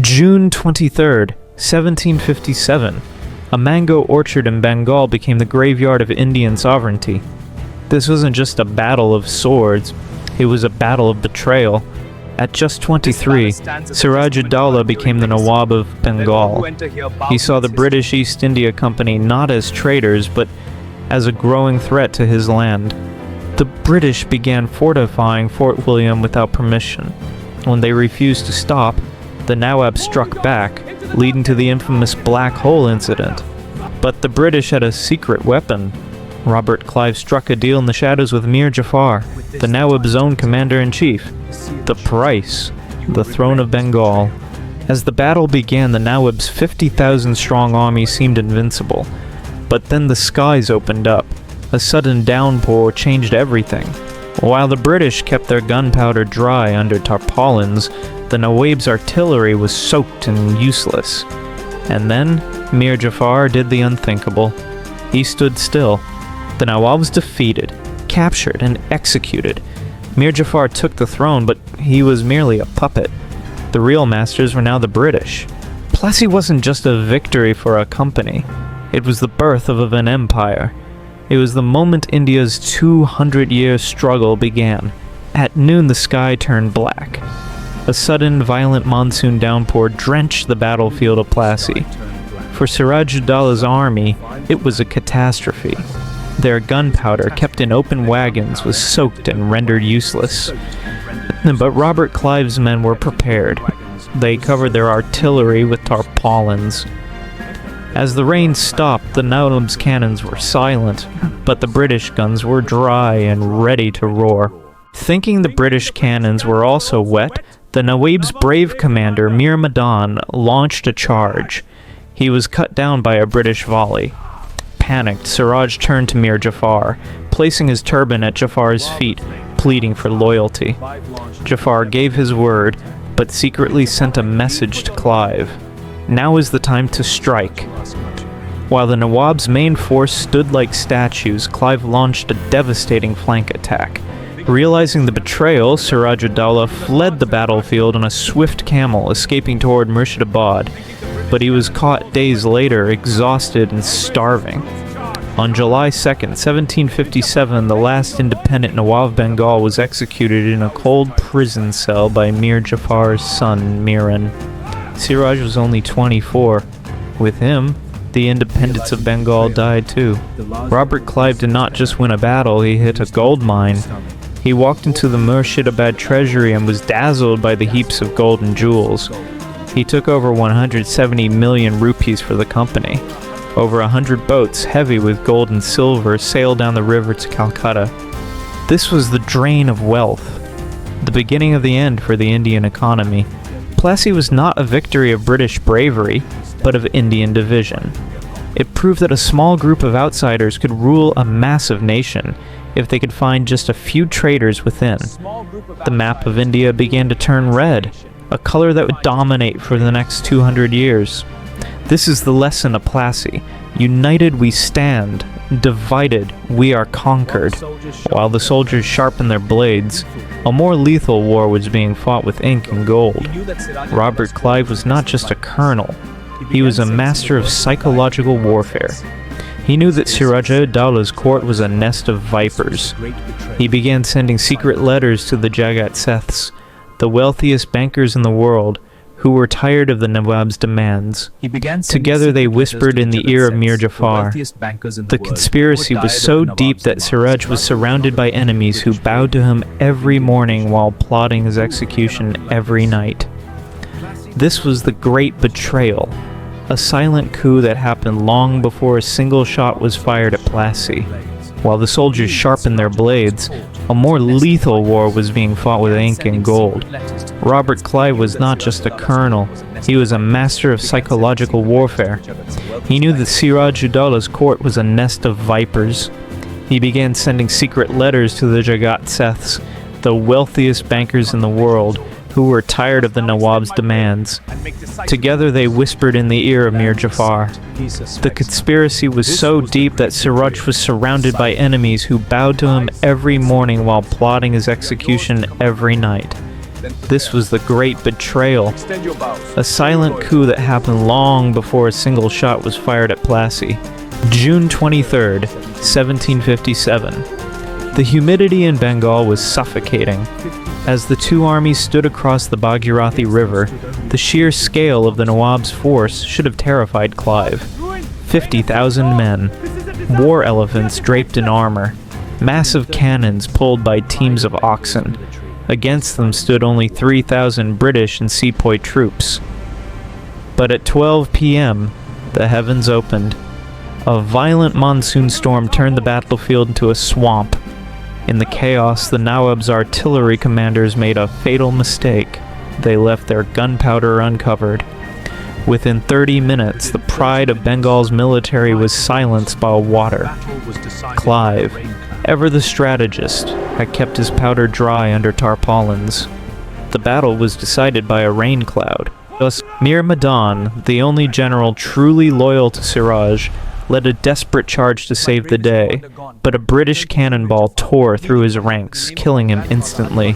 June 23rd, 1757. A mango orchard in Bengal became the graveyard of Indian sovereignty. This wasn't just a battle of swords, it was a battle of betrayal. At just 23, Siraj-ud-Daulah became the Nawab of Bengal. He saw the British East India Company not as traitors, but as a growing threat to his land. The British began fortifying Fort William without permission. When they refused to stop, the Nawab struck back, leading to the infamous Black Hole incident. But the British had a secret weapon. Robert Clive struck a deal in the shadows with Mir Jafar, the Nawab's own commander-in-chief. The price, the throne of Bengal. As the battle began, the Nawab's 50,000-strong army seemed invincible. But then the skies opened up. A sudden downpour changed everything. While the British kept their gunpowder dry under tarpaulins, the Nawab's artillery was soaked and useless. And then, Mir Jafar did the unthinkable. He stood still. The Nawab was defeated, captured, and executed. Mir Jafar took the throne, but he was merely a puppet. The real masters were now the British. Plassey wasn't just a victory for a company. It was the birth of an empire. It was the moment India's 200-year struggle began. At noon, the sky turned black. A sudden, violent monsoon downpour drenched the battlefield of Plassey. For Siraj-ud-Daulah's army, it was a catastrophe. Their gunpowder, kept in open wagons, was soaked and rendered useless. But Robert Clive's men were prepared. They covered their artillery with tarpaulins. As the rain stopped, the Nawab's cannons were silent, but the British guns were dry and ready to roar. Thinking the British cannons were also wet, the Nawab's brave commander, Mir launched a charge. He was cut down by a British volley. Panicked, Siraj turned to Mir Jafar, placing his turban at Jafar's feet, pleading for loyalty. Jafar gave his word, but secretly sent a message to Clive. Now is the time to strike. While the Nawab's main force stood like statues, Clive launched a devastating flank attack. Realizing the betrayal, Siraj-ud-Daulah fled the battlefield on a swift camel, escaping toward Murshidabad. But he was caught days later, exhausted and starving. On July 2nd, 1757, the last independent Nawab of Bengal was executed in a cold prison cell by Mir Jafar's son, Miran. Siraj was only 24. With him, the independence of Bengal died too. Robert Clive did not just win a battle, he hit a gold mine. He walked into the Murshidabad treasury and was dazzled by the heaps of gold and jewels. He took over 170 million rupees for the company. Over 100 boats, heavy with gold and silver, sailed down the river to Calcutta. This was the drain of wealth, the beginning of the end for the Indian economy. Plassey was not a victory of British bravery, but of Indian division. It proved that a small group of outsiders could rule a massive nation if they could find just a few traitors within. The map of India began to turn red, a color that would dominate for the next 200 years. This is the lesson of Plassey. United we stand, divided we are conquered. While the soldiers sharpened their blades, a more lethal war was being fought with ink and gold. Robert Clive was not just a colonel, he was a master of psychological warfare. He knew that Siraj-ud-Daulah's court was a nest of vipers. He began sending secret letters to the Jagat Seths, the wealthiest bankers in the world, who were tired of the Nawab's demands. Together they whispered in the ear of Mir Jafar. The conspiracy was so deep that Siraj was surrounded by enemies who bowed to him every morning while plotting his execution every night. This was the Great Betrayal, a silent coup that happened long before a single shot was fired at Plassey. While the soldiers sharpened their blades, a more lethal war was being fought with ink and gold. Robert Clive was not just a colonel, he was a master of psychological warfare. He knew that Siraj-ud-Daulah's court was a nest of vipers. He began sending secret letters to the Jagat Seths, the wealthiest bankers in the world, who were tired of the Nawab's demands. Together they whispered in the ear of Mir Jafar. The conspiracy was so deep that Siraj was surrounded by enemies who bowed to him every morning while plotting his execution every night. This was the Great Betrayal, a silent coup that happened long before a single shot was fired at Plassey. June 23rd, 1757. The humidity in Bengal was suffocating. As the two armies stood across the Bhagirathi River, the sheer scale of the Nawab's force should have terrified Clive. 50,000 men, war elephants draped in armor, massive cannons pulled by teams of oxen. Against them stood only 3,000 British and sepoy troops. But at 12 p.m., the heavens opened. A violent monsoon storm turned the battlefield into a swamp. In the chaos, the Nawab's artillery commanders made a fatal mistake. They left their gunpowder uncovered. Within 30 minutes, the pride of Bengal's military was silenced by water. Clive, ever the strategist, had kept his powder dry under tarpaulins. The battle was decided by a rain cloud. Thus, Mir Jafar, the only general truly loyal to Siraj, led a desperate charge to save the day, but a British cannonball tore through his ranks, killing him instantly.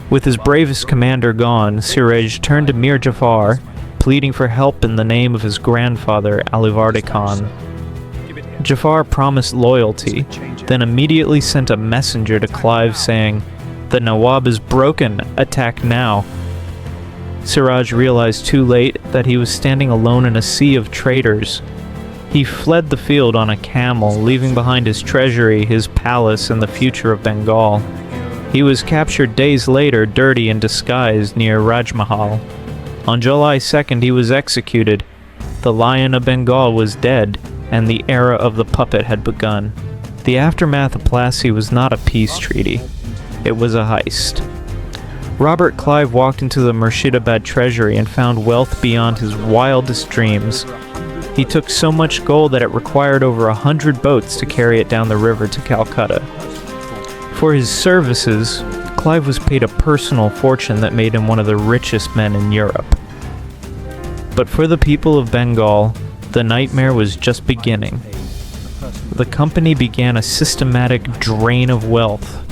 With his bravest commander gone, Siraj turned to Mir Jafar, pleading for help in the name of his grandfather, Alivardi Khan. Jafar promised loyalty, then immediately sent a messenger to Clive saying, "The Nawab is broken, attack now." Siraj realized too late that he was standing alone in a sea of traitors. He fled the field on a camel, leaving behind his treasury, his palace, and the future of Bengal. He was captured days later, dirty and disguised, near Rajmahal. On July 2nd, he was executed. The Lion of Bengal was dead, and the era of the puppet had begun. The aftermath of Plassey was not a peace treaty. It was a heist. Robert Clive walked into the Murshidabad treasury and found wealth beyond his wildest dreams. He took so much gold that it required over 100 boats to carry it down the river to Calcutta. For his services, Clive was paid a personal fortune that made him one of the richest men in Europe. But for the people of Bengal, the nightmare was just beginning. The company began a systematic drain of wealth,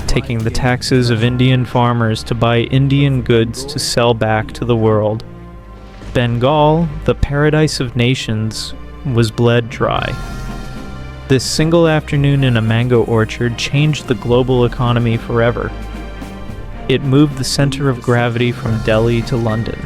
taking the taxes of Indian farmers to buy Indian goods to sell back to the world. Bengal, the paradise of nations, was bled dry. This single afternoon in a mango orchard changed the global economy forever. It moved the center of gravity from Delhi to London.